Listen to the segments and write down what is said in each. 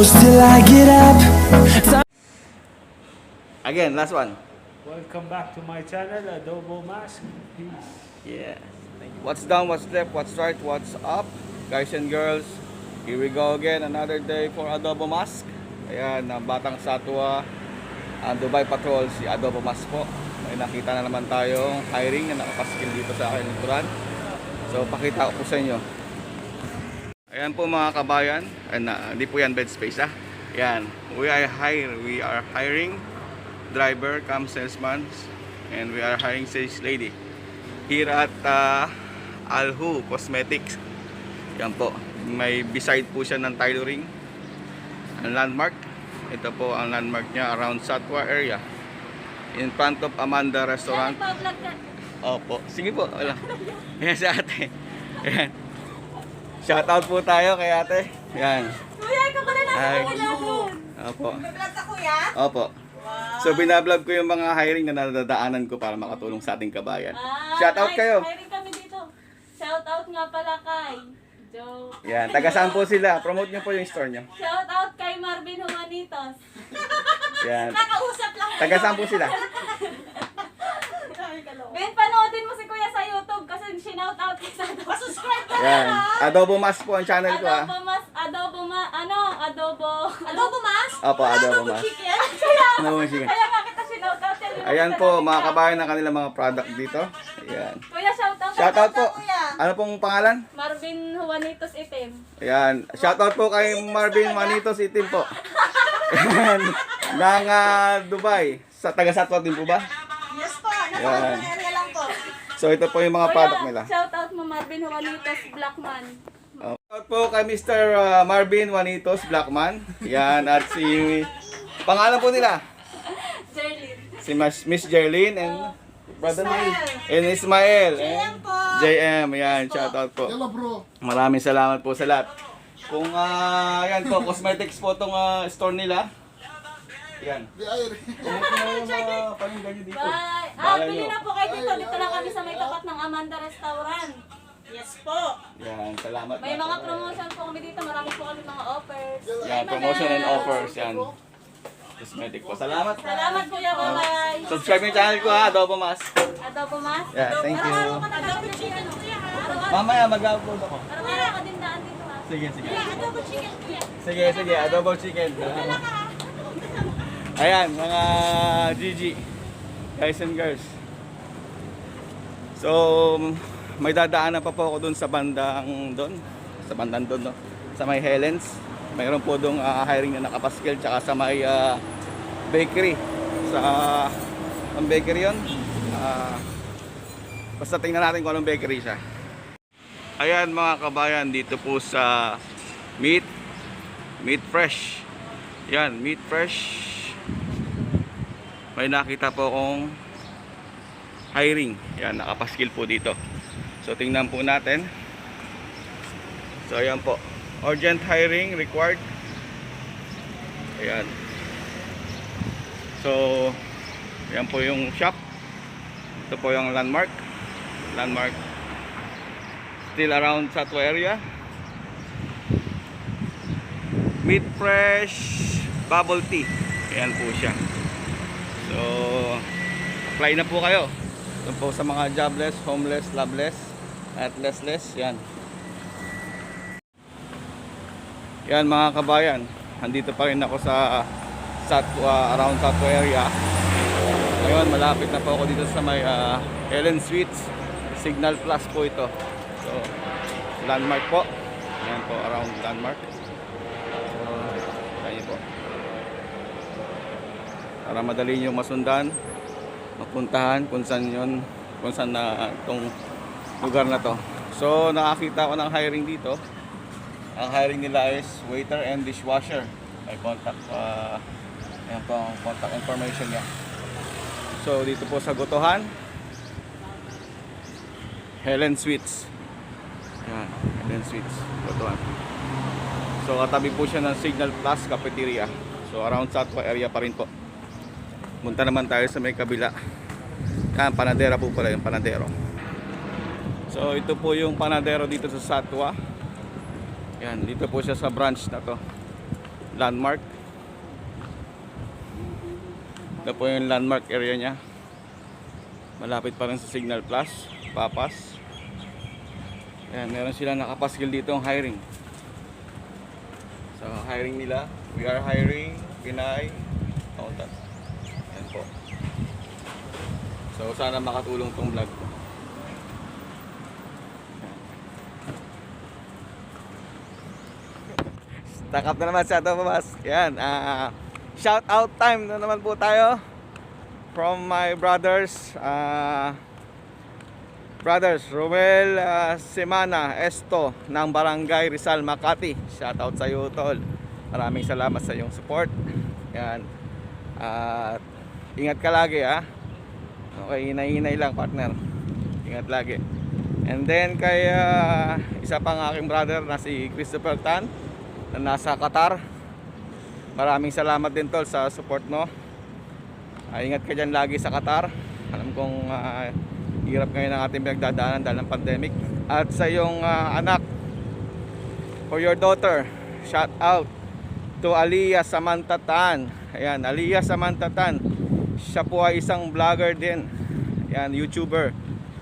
close till I get up. Again, last one. Welcome back to my channel, Adobo Mask. Peace. Yeah. What's down, what's left, what's right, what's up, guys and girls. Here we go again, another day for Adobo Mask. Ayan, ang batang Satwa, ang Dubai Patrol, si Adobo Mask po. May nakita na naman tayong hiring na nakapaskil dito sa akin likuran. So pakita ko po sa inyo. Ayan po mga kabayan. Hindi po yan bed space Ayan, we are hiring driver, cam salesman, and we are hiring sales lady here at Alhu Cosmetics. Yan po, may beside po siya ng tailoring, ang landmark. Ito po ang landmark niya around Satwa area, in front of Amanda Restaurant. Opo, sige po, wala. Ayan si ate. Ayan, shout out po tayo kay ate. Ayan. Kuya, ikaw pala nasa. Opo. Vlog ka, kuya? Opo. So binablog ko yung mga hiring na nadadaanan ko para makatulong sa ating kabayan. Shout out kayo. Hiring kami dito. Shout out nga pala kay Joe. Yan, taga saan po sila? Promote nyo po yung store nyo. Shout out kay Marvin Juanitos. Yan. Nakausap lang. Taga saan po sila? Ben, panoodin mo si kuya sa YouTube kasi shinout out kay Satwa. Subscribe ka Yan. na. Adobo Mas po ang channel ko Adobo mas, adobo mas? Opo, Adobo Mas. Chicken? Adobo chicken. Kaya nga kita shinout out. Ayan po mga kabayan ng kanilang mga product dito. Ayan. Kuya, shout out. Shout out po. Ano pong pangalan? Marvin Juanitos Itim. Ayan. Shout out po kay Marvin Manitos Itim po. Ayan. Ng Dubai. Sa taga Satwa din po ba? Yes po. Yan. Area lang po. So ito po yung mga product nila. Shout out mo Marvin Juanitos Blackman. Shout out po kay Mr. Marvin Juanitos Blackman. Yan, at si pangalan po nila. Jerlyn. Si Miss Jerlyn and brother and Ismael and JM. Yan, shout out po. Hello bro. Maraming salamat po sa lahat. Kung yan po, cosmetics po tong store nila. Yan. Kung yung mga paninda nyo dito. Bye. Balay Pili nyo. na po kayo dito. Dito lang kami sa may tapat ng Amanda Restaurant. Yes po. Yan, salamat. May mga promotion po kami dito. Marami po kami mga offers. Yan, promotion and offers. Yan. Cosmetic po. Salamat. Salamat kuya. Bye-bye. Subscribe yung channel ko Adobo Mas. Adobo mas. Yeah, thank you. Araw-araw ka na adobo chicken kuya. Araw-araw. Mamaya mag-upload ako. Araw-araw ka din daan dito ha. Sige, sige. Adobo chicken kuya. Sige, adobo chicken. Ayan, mga GG, guys and girls. So, may dadaanan pa po ako dun sa bandang doon. No? Sa may Helens. Mayroon po dong hiring na nakapaskil. Tsaka sa may bakery. Sa ang bakery yun. Basta tingnan natin kung anong bakery siya. Ayan mga kabayan, dito po sa Meat Fresh. Yan, Meat Fresh. May nakita po akong hiring. Yan, nakapaskil po dito. So tingnan po natin. So ayan po, urgent hiring required. Ayan. So ayan po yung shop. Ito po yung landmark. Still around Satwa area. Meat Fresh Bubble Tea. Ayan po siya. So, apply na po kayo. Ito po sa mga jobless, homeless, loveless, at lessless. Yan. Yan mga kabayan. Andito pa rin ako sa Satwa, around Satwa area. Ngayon, malapit na po ako dito sa may Ellen Suites. Signal Plus po ito. So, landmark po. Yan po, around landmark. So, kaya po. Para madali nyo masundan, mapuntahan kung saan yun, kung saan na itong lugar na to. So nakakita ko ng hiring dito. Ang hiring nila is waiter and dishwasher. May contact, yan po ang contact information niya. So dito po sa Gotohan, Helen Suites. Yan, Helen Suites, Gotohan. So katabi po siya ng Signal Plus Cafeteria. So around Satwa area pa rin po. Punta naman tayo sa may kabila. Yan, panadera po pala yung panadero. So ito po yung panadero dito sa Satwa. Yan, dito po siya sa branch na to landmark. Ito po yung landmark area niya. Malapit pa rin sa Signal Plus, Papas. Ayan, meron sila nakapaskil dito ang hiring. So, hiring nila. We are hiring Pinay accountant. Ayan po. So, sana makatulong tong vlog ko. Stack up na naman sa ito, Mas. Ayan, shout out time na naman po tayo from my brothers. Brothers Romel Semana Esto ng Barangay Rizal, Makati. Shout out sa iyo, tol. Maraming salamat sa iyong support. Yan. At ingat ka lagi, ha. Okay, hinay-hinay lang, partner. Ingat lagi. And then kay isa pang aking brother na si Christopher Tan na nasa Qatar. Maraming salamat din, tol, sa support mo. Ingat ka dyan lagi sa Qatar. Alam kong hirap ngayon ang ating pinagdadaanan dahil ng pandemic. At sa iyong anak, for your daughter, shout out to Aliyah Samantha Tan. Ayan, Aliyah Samantha Tan. Siya po ay isang vlogger din. Ayan, YouTuber.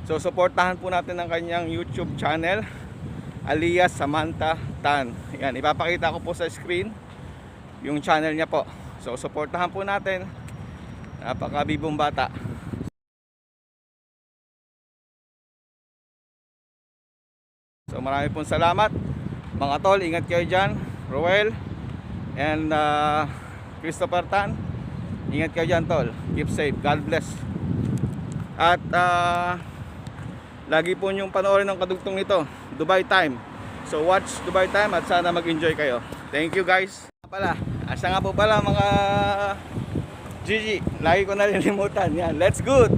So suportahan po natin ang kanyang YouTube channel, Aliyah Samantha Tan. Ayan, ipapakita ko po sa screen yung channel niya po. So suportahan po natin. Napakabibong bata. So marami pong salamat mga tol, ingat kayo dyan. Roel and Christopher Tan, ingat kayo dyan, tol. Keep safe, God bless. At lagi po nyong panoorin ng kadugtong nito, Dubai Time. So watch Dubai Time at sana mag-enjoy kayo. Thank you, guys. Asa nga po pala mga Gigi, lagi ko nalilimutan. Yan, let's good.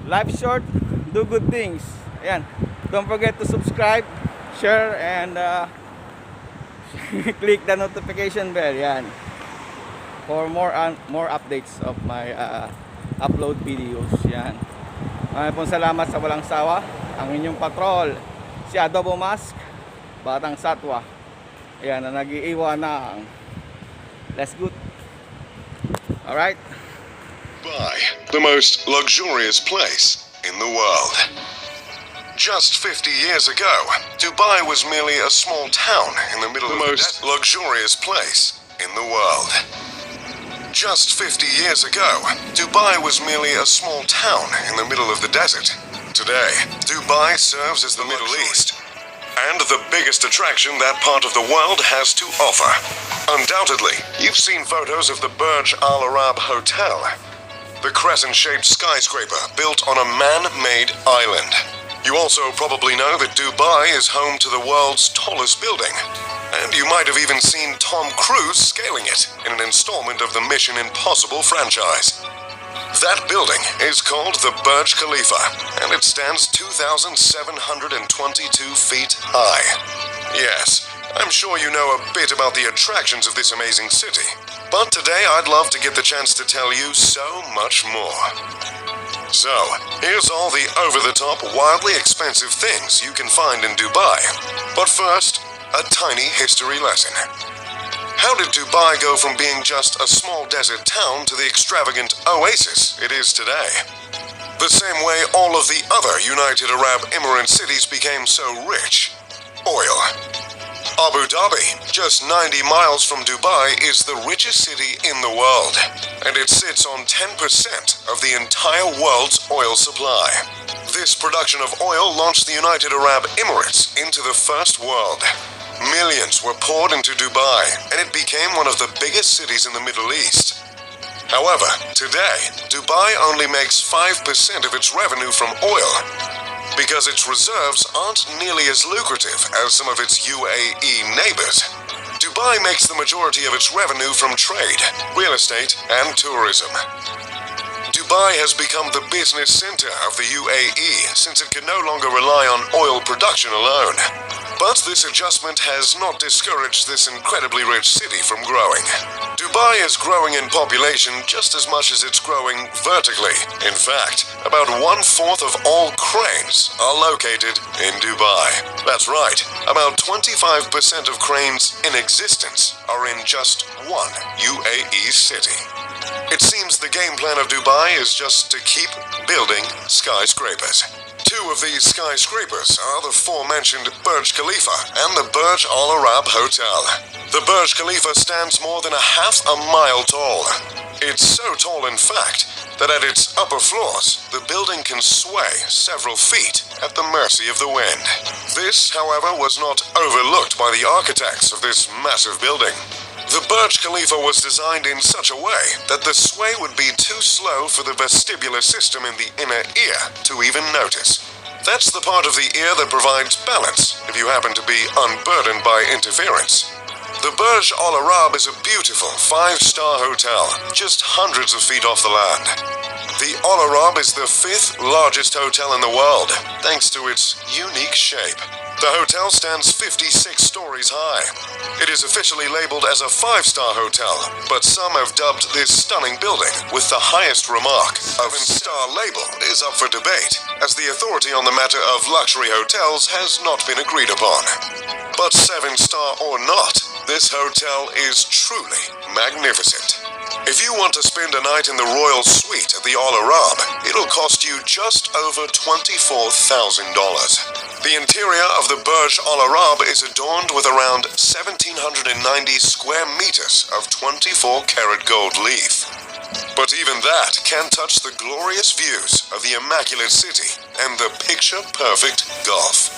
Life short, do good things. Ayan, don't forget to subscribe, share, and click the notification bell. Yan, for more updates of my upload videos. Yan, maraming pong salamat sa walang sawa. Ang inyong patrol, si Adobo Mask, Batang Satwa. Ayan, na nag-iiwan ng let's good. Alright, Dubai, the most luxurious place in the world. Just 50 years ago, Dubai was merely a small town in the middle of the most luxurious place in the world. Just 50 years ago, Dubai was merely a small town in the middle of the desert. Today, Dubai serves as the Middle East and the biggest attraction that part of the world has to offer. Undoubtedly, you've seen photos of the Burj Al-Arab Hotel, the crescent-shaped skyscraper built on a man-made island. You also probably know that Dubai is home to the world's tallest building, and you might have even seen Tom Cruise scaling it in an installment of the Mission Impossible franchise. That building is called the Burj Khalifa, and it stands 2,722 feet high. Yes, I'm sure you know a bit about the attractions of this amazing city, but today I'd love to get the chance to tell you so much more. So, here's all the over-the-top, wildly expensive things you can find in Dubai. But first, a tiny history lesson. How did Dubai go from being just a small desert town to the extravagant oasis it is today? The same way all of the other United Arab Emirates cities became so rich. Oil. Abu Dhabi, just 90 miles from Dubai, is the richest city in the world, and it sits on 10% of the entire world's oil supply. This production of oil launched the United Arab Emirates into the first world. Millions were poured into Dubai, and it became one of the biggest cities in the Middle East. However, today, Dubai only makes 5% of its revenue from oil, because its reserves aren't nearly as lucrative as some of its UAE neighbors. Dubai makes the majority of its revenue from trade, real estate, and tourism. Dubai has become the business center of the UAE since it can no longer rely on oil production alone. But this adjustment has not discouraged this incredibly rich city from growing. Dubai is growing in population just as much as it's growing vertically. In fact, about 1/4 of all cranes are located in Dubai. That's right, about 25% of cranes in existence are in just one UAE city. It seems the game plan of Dubai is just to keep building skyscrapers. Two of these skyscrapers are the aforementioned Burj Khalifa and the Burj Al-Arab Hotel. The Burj Khalifa stands more than 1/2 a mile tall. It's so tall, in fact, that at its upper floors, the building can sway several feet at the mercy of the wind. This, however, was not overlooked by the architects of this massive building. The Burj Khalifa was designed in such a way that the sway would be too slow for the vestibular system in the inner ear to even notice. That's the part of the ear that provides balance if you happen to be unburdened by interference. The Burj Al-Arab is a beautiful 5-star hotel, just hundreds of feet off the land. The Al-Arab is the 5th largest hotel in the world, thanks to its unique shape. The hotel stands 56 stories high. It is officially labeled as a 5-star hotel, but some have dubbed this stunning building with the highest remark. A 7-star label is up for debate, as the authority on the matter of luxury hotels has not been agreed upon. But 7-star or not, this hotel is truly magnificent. If you want to spend a night in the royal suite at the Al-Arab, it'll cost you just over $24,000. The interior of the Burj Al-Arab is adorned with around 1,790 square meters of 24-karat gold leaf. But even that can't touch the glorious views of the immaculate city and the picture-perfect Gulf.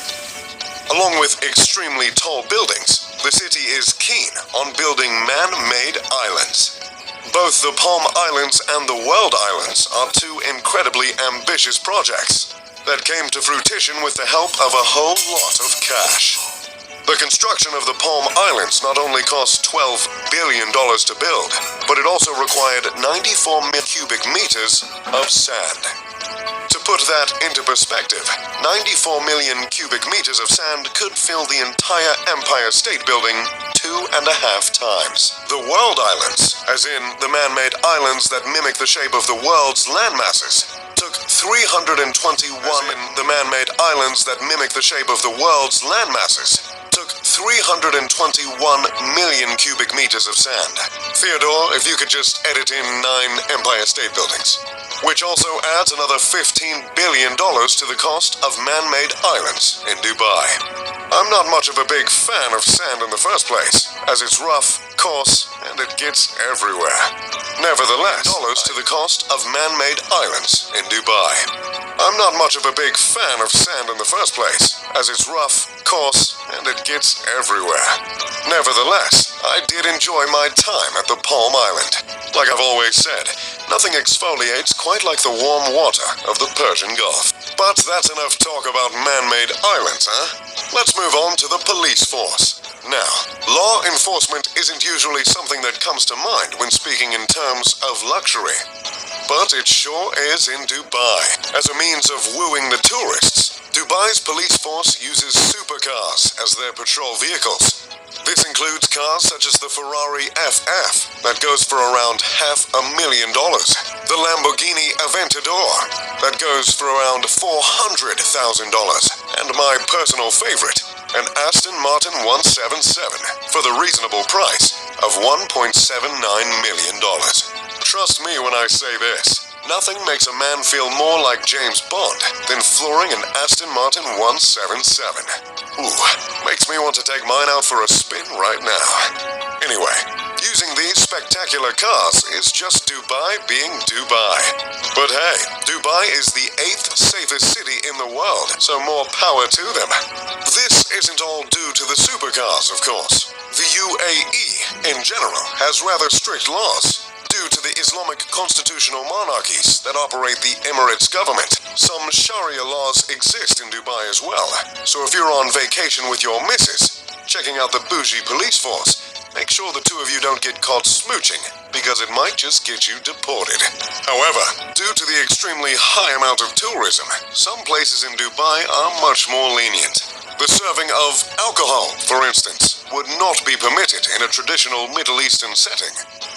Along with extremely tall buildings, the city is keen on building man-made islands. Both the Palm Islands and the World Islands are two incredibly ambitious projects that came to fruition with the help of a whole lot of cash. The construction of the Palm Islands not only cost $12 billion to build, but it also required 94 million cubic meters of sand. To put that into perspective, 94 million cubic meters of sand could fill the entire Empire State Building 2.5 times. The World Islands, as in the man-made islands that mimic the shape of the world's landmasses, took 321 in the man-made islands that mimic the shape of the world's landmasses took 321 million cubic meters of sand. Theodore, if you could just edit in 9 Empire State Buildings. Which also adds another $15 billion to the cost of man-made islands in Dubai. I'm not much of a big fan of sand in the first place, as it's rough, coarse, and it gets everywhere. Nevertheless, dollars to the cost of man-made islands in Dubai. I'm not much of a big fan of sand in the first place, as it's rough, coarse, and it gets everywhere. Nevertheless, I did enjoy my time at the Palm Island. Like I've always said, nothing exfoliates quite like the warm water of the Persian Gulf. But that's enough talk about man-made islands, huh? Let's move on to the police force. Now, law enforcement isn't usually something that comes to mind when speaking in terms of luxury. But it sure is in Dubai. As a means of wooing the tourists, Dubai's police force uses supercars as their patrol vehicles. This includes cars such as the Ferrari FF that goes for around $500,000, the Lamborghini Aventador that goes for around $400,000, and my personal favorite, an Aston Martin 177 for the reasonable price of $1.79 million. Trust me when I say this. Nothing makes a man feel more like James Bond than flooring an Aston Martin 177. Ooh, makes me want to take mine out for a spin right now. Anyway, using these spectacular cars is just Dubai being Dubai. But hey, Dubai is the 8th safest city in the world, so more power to them. This isn't all due to the supercars, of course. The UAE, in general, has rather strict laws. Due to the Islamic constitutional monarchies that operate the Emirates government, some Sharia laws exist in Dubai as well. So if you're on vacation with your missus, checking out the bougie police force, make sure the two of you don't get caught smooching, because it might just get you deported. However, due to the extremely high amount of tourism, some places in Dubai are much more lenient. The serving of alcohol, for instance, would not be permitted in a traditional Middle Eastern setting,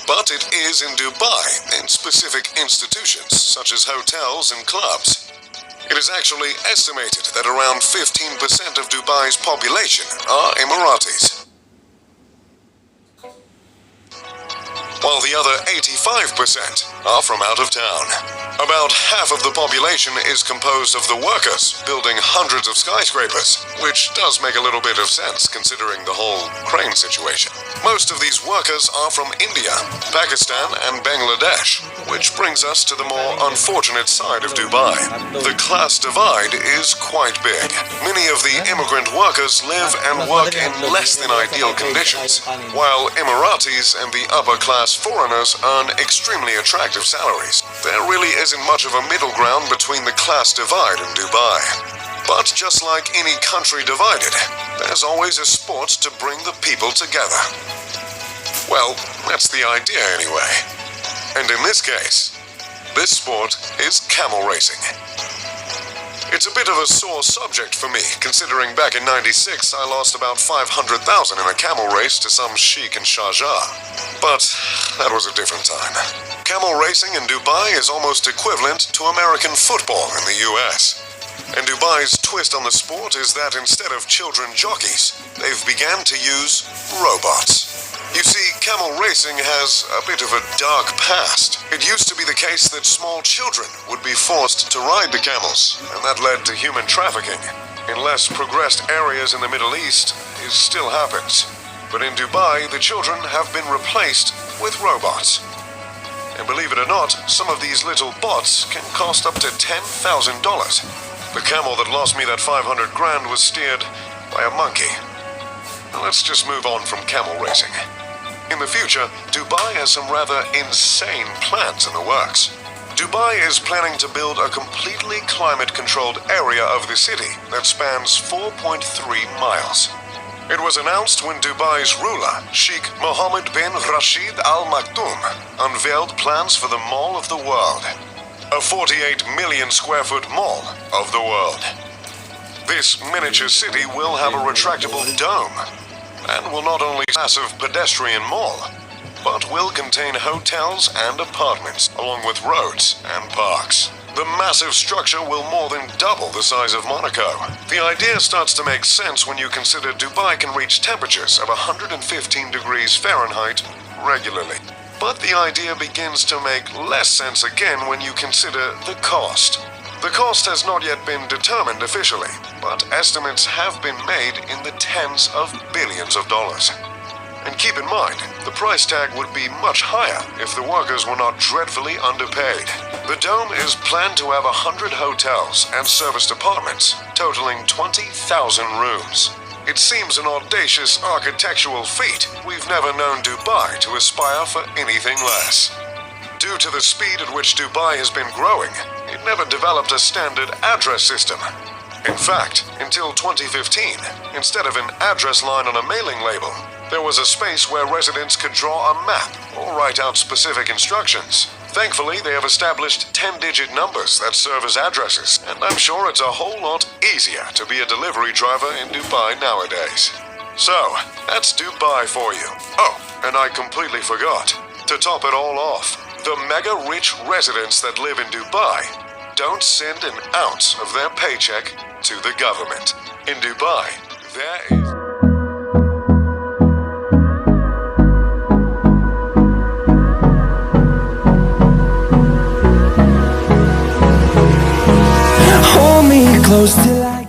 but it is in Dubai in specific institutions such as hotels and clubs. It is actually estimated that around 15% of Dubai's population are Emiratis, while the other 85% are from out of town. About half of the population is composed of the workers building hundreds of skyscrapers, which does make a little bit of sense considering the whole crane situation. Most of these workers are from India, Pakistan, and Bangladesh, which brings us to the more unfortunate side of Dubai. The class divide is quite big. Many of the immigrant workers live and work in less than ideal conditions, while Emiratis and the upper class foreigners earn extremely attractive salaries. There really isn't much of a middle ground between the class divide in Dubai. But just like any country divided, there's always a sport to bring the people together. Well, that's the idea anyway. And in this case, this sport is camel racing. It's a bit of a sore subject for me, considering back in '96 I lost about 500,000 in a camel race to some sheik in Sharjah. But that was a different time. Camel racing in Dubai is almost equivalent to American football in the US. And Dubai's twist on the sport is that instead of children jockeys, they've began to use robots. You see, camel racing has a bit of a dark past. It used to be the case that small children would be forced to ride the camels, and that led to human trafficking. In less progressed areas in the Middle East, it still happens. But in Dubai, the children have been replaced with robots. And believe it or not, some of these little bots can cost up to $10,000. The camel that lost me that 500 grand was steered by a monkey. Now let's just move on from camel racing. In the future, Dubai has some rather insane plans in the works. Dubai is planning to build a completely climate-controlled area of the city that spans 4.3 miles. It was announced when Dubai's ruler, Sheikh Mohammed bin Rashid Al Maktoum, unveiled plans for the Mall of the World, a 48 million square foot mall of the world. This miniature city will have a retractable dome and will not only be a massive pedestrian mall, but will contain hotels and apartments along with roads and parks. The massive structure will more than double the size of Monaco. The idea starts to make sense when you consider Dubai can reach temperatures of 115 degrees Fahrenheit regularly. But the idea begins to make less sense again when you consider the cost. The cost has not yet been determined officially, but estimates have been made in the tens of billions of dollars. And keep in mind, the price tag would be much higher if the workers were not dreadfully underpaid. The dome is planned to have 100 hotels and serviced apartments, totaling 20,000 rooms. It seems an audacious architectural feat. We've never known Dubai to aspire for anything less. Due to the speed at which Dubai has been growing, it never developed a standard address system. In fact, until 2015, instead of an address line on a mailing label, there was a space where residents could draw a map or write out specific instructions. Thankfully, they have established 10-digit numbers that serve as addresses, and I'm sure it's a whole lot easier to be a delivery driver in Dubai nowadays. So, that's Dubai for you. Oh, and I completely forgot. To top it all off, the mega-rich residents that live in Dubai don't send an ounce of their paycheck to the government. In Dubai, there is... Hold me close till I